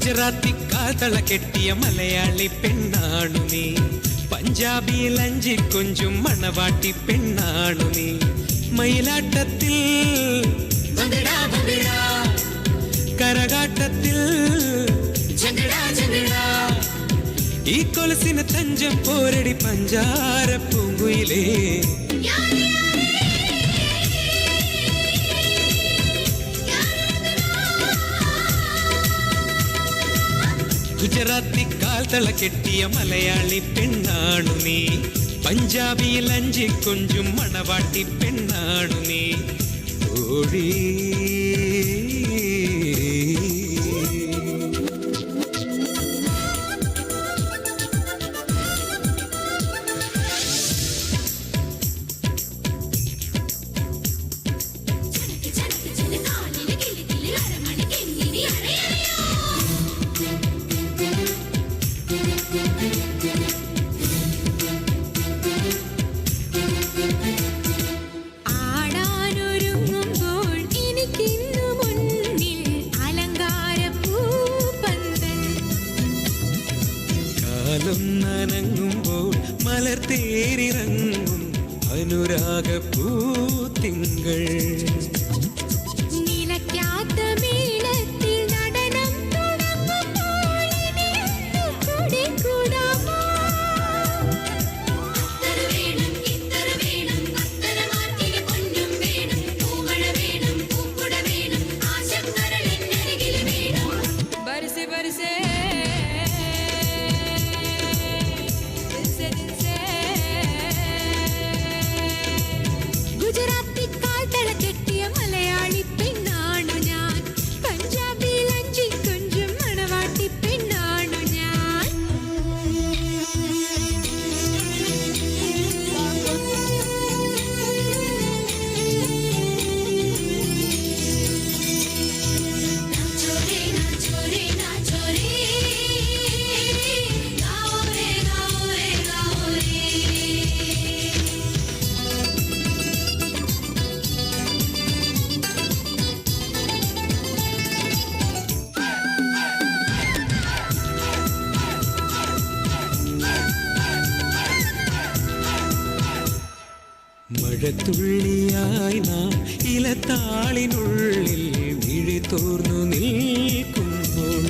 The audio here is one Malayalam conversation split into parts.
ഗുജറാത്തി കാതള കെട്ടിയ മലയാളി പെണ്ണാണു നീ, പഞ്ചാബിയിൽ അഞ്ചിക്കൊഞ്ചും മണവാട്ടി പെണ്ണാണു നീ. മയിലാട്ടത്തിൽ കരകാട്ടത്തിൽ ഈ കൊലസിന് തഞ്ചം പോരടി പഞ്ചാര പൂങ്കുയിലേ. ഗുജറാത്തി കാൽത്തള കെട്ടിയ മലയാളി പെണ്ണാണു നീ, പഞ്ചാബിയിൽ അഞ്ചിക്കൊഞ്ചും മണവാട്ടി പെണ്ണാണു നീ. ഓടി നനങ്ങുമ്പോൾ മലർ തേരിറങ്ങും അനുരാഗപ്പൂത്തിങ്കൾ. മഴത്തുള്ളിയായി നാം ഇലത്താളിനുള്ളിൽ വിഴി തോർന്നു നിൽക്കുമ്പോൾ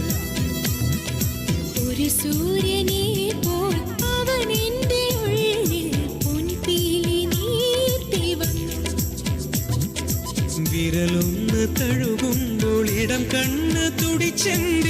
ഒരു സൂര്യനെ പോൽ അവൻ എൻ്റെ ഉള്ളിൽ പൊൻപീലി നീർത്തി വന്നു. വിരലൊന്ന് തഴുകുമ്പോൾ ഇടം കണ്ണ് തുടിച്ചെന്തി